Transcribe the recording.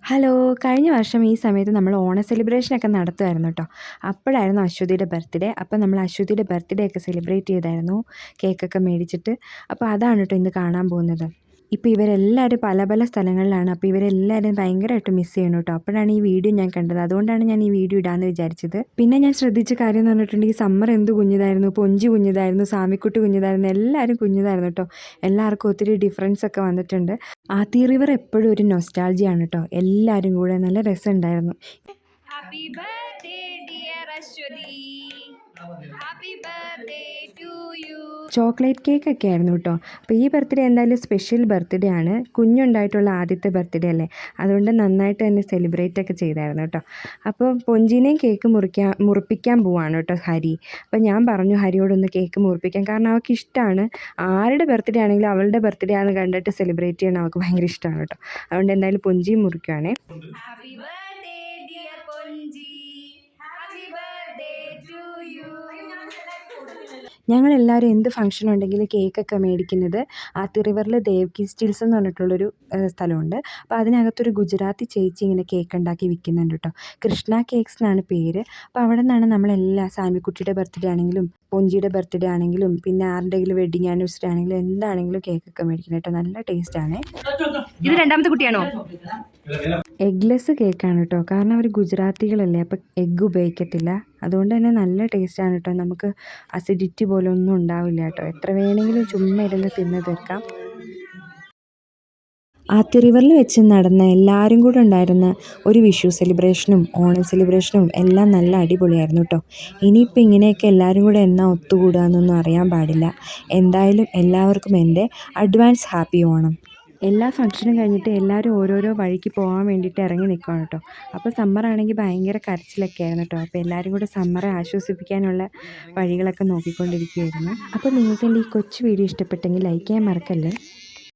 Hello! കഴിഞ്ഞ വർഷം ഈ സമയത്ത് നമ്മൾ ഓണ സെലിബ്രേഷനൊക്കെ നടത്തുമായിരുന്നു കേട്ടോ. അപ്പോഴായിരുന്നു അശ്വതിയുടെ ബർത്ത്ഡേ. അപ്പോൾ നമ്മൾ അശ്വതിയുടെ ബർത്ത്ഡേ ഒക്കെ സെലിബ്രേറ്റ് ചെയ്തായിരുന്നു കേക്കൊക്കെ മേടിച്ചിട്ട്. അപ്പോൾ അതാണ് കേട്ടോ ഇന്ന് കാണാൻ പോകുന്നത്. ഇപ്പോൾ ഇവരെല്ലാവരും പല പല സ്ഥലങ്ങളിലാണ്. അപ്പോൾ ഇവരെല്ലാവരും ഭയങ്കരമായിട്ട് മിസ് ചെയ്യണം കേട്ടോ. അപ്പോഴാണ് ഈ വീഡിയോ ഞാൻ കണ്ടത്. അതുകൊണ്ടാണ് ഞാൻ ഈ വീഡിയോ ഇടാമെന്ന് വിചാരിച്ചത്. പിന്നെ ഞാൻ ശ്രദ്ധിച്ച കാര്യം എന്ന് പറഞ്ഞിട്ടുണ്ടെങ്കിൽ സമ്മർ എന്ത് കുഞ്ഞിതായിരുന്നു, പൊഞ്ചി കുഞ്ഞിതായിരുന്നു, സാമിക്കുട്ടി കുഞ്ഞിതായിരുന്നു, എല്ലാവരും കുഞ്ഞിതായിരുന്നു കേട്ടോ. എല്ലാവർക്കും ഒത്തിരി ഡിഫറൻസ് ഒക്കെ വന്നിട്ടുണ്ട്. ആത്തി റിവർ എപ്പോഴും ഒരു നൊസ്റ്റാൾജിയാണ് കേട്ടോ. എല്ലാവരും കൂടെ നല്ല രസമുണ്ടായിരുന്നു. Happy birthday dear Aswathy, happy birthday to you. Chocolate cake ഒക്കെ ആയിരുന്നു കേട്ടോ. അപ്പോൾ ഈ ബർത്ത്ഡേ എന്തായാലും സ്പെഷ്യൽ ബർത്ത്ഡേ ആണ്. കുഞ്ഞുണ്ടായിട്ടുള്ള ആദ്യത്തെ ബർത്ത്ഡേ അല്ലേ, അതുകൊണ്ട് നന്നായിട്ട് തന്നെ സെലിബ്രേറ്റ് ഒക്കെ ചെയ്തായിരുന്നു കേട്ടോ. അപ്പോൾ പൊഞ്ചിനെയും കേക്ക് മുറിപ്പിക്കാൻ പോവാണ് കേട്ടോ ഹരി. അപ്പോൾ ഞാൻ പറഞ്ഞു ഹരിയോടൊന്ന് കേക്ക് മുറിപ്പിക്കാൻ, കാരണം അവൾക്ക് ഇഷ്ടമാണ്. ആരുടെ ബർത്ത്ഡേ ആണെങ്കിലും അവളുടെ ബർത്ത്ഡേ ആണെന്ന് കണ്ടിട്ട് സെലിബ്രേറ്റ് ചെയ്യണം അവൾക്ക് ഭയങ്കര ഇഷ്ടമാണ് കേട്ടോ. അതുകൊണ്ട് എന്തായാലും പൊഞ്ചിയും മുറിക്കുകയാണേ. Happy birthday dear Ponchi, happy birthday to you. ഞങ്ങളെല്ലാവരും എന്ത് ഫംഗ്ഷൻ ഉണ്ടെങ്കിലും കേക്കൊക്കെ മേടിക്കുന്നത് ആത്തി റിവറിൽ ദേവ്കി സ്റ്റീൽസ് എന്ന് പറഞ്ഞിട്ടുള്ളൊരു സ്ഥലമുണ്ട്. അപ്പോൾ അതിനകത്തൊരു ഗുജറാത്തി ചേച്ചി ഇങ്ങനെ കേക്ക് ഉണ്ടാക്കി വിൽക്കുന്നുണ്ട് കേട്ടോ. കൃഷ്ണ കേക്ക്സ് എന്നാണ് പേര്. അപ്പോൾ അവിടെ നിന്നാണ് നമ്മളെല്ലാം സാമിക്കുട്ടിയുടെ ബർത്ത്ഡേ ആണെങ്കിലും പൊഞ്ചിയുടെ ബർത്ത്ഡേ ആണെങ്കിലും പിന്നെ ആരുടെയെങ്കിലും വെഡിങ് ആനിവേഴ്സറി ആണെങ്കിലും എന്താണെങ്കിലും കേക്കൊക്കെ മേടിക്കുന്നത് കേട്ടോ. നല്ല ടേസ്റ്റാണ്. ഇത് രണ്ടാമത്തെ കുട്ടിയാണോ? എഗ്ലെസ് കേക്കാണ് കേട്ടോ. കാരണം അവർ ഗുജറാത്തികളല്ലേ, അപ്പോൾ എഗ്ഗ് ഉപയോഗിക്കത്തില്ല. അതുകൊണ്ട് തന്നെ നല്ല ടേസ്റ്റാണ് കേട്ടോ. നമുക്ക് അസിഡിറ്റി പോലെ ഒന്നും ഉണ്ടാവില്ല കേട്ടോ. എത്ര വേണമെങ്കിലും ചുമ്മാ ഇരുന്ന് തിന്ന് തീർക്കാം. ആത്തി റിവറിൽ വെച്ച് നടന്ന എല്ലാവരും കൂടെ ഉണ്ടായിരുന്ന ഒരു വിഷു സെലിബ്രേഷനും ഓണം സെലിബ്രേഷനും എല്ലാം നല്ല അടിപൊളിയായിരുന്നു കേട്ടോ. ഇനിയിപ്പോൾ ഇങ്ങനെയൊക്കെ എല്ലാവരും കൂടെ എന്നാ ഒത്തുകൂടുക എന്നൊന്നും അറിയാൻ പാടില്ല. എന്തായാലും എല്ലാവർക്കും എൻ്റെ അഡ്വാൻസ് ഹാപ്പി ഓണം. എല്ലാ ഫംഗ്ഷനും കഴിഞ്ഞിട്ട് എല്ലാവരും ഓരോരോ വഴിക്ക് പോകാൻ വേണ്ടിയിട്ട് ഇറങ്ങി നിൽക്കുകയാണ് കേട്ടോ. അപ്പോൾ സമ്മറാണെങ്കിൽ ഭയങ്കര കരച്ചിലൊക്കെ ആയിരുന്നു കേട്ടോ. അപ്പോൾ എല്ലാവരും കൂടെ സമ്മറെ ആശ്വസിപ്പിക്കാനുള്ള വഴികളൊക്കെ നോക്കിക്കൊണ്ടിരിക്കുകയായിരുന്നു. അപ്പോൾ നിങ്ങൾക്ക് എൻ്റെ ഈ കൊച്ചു വീഡിയോ ഇഷ്ടപ്പെട്ടെങ്കിൽ ലൈക്ക് ചെയ്യാൻ മറക്കല്ലേ.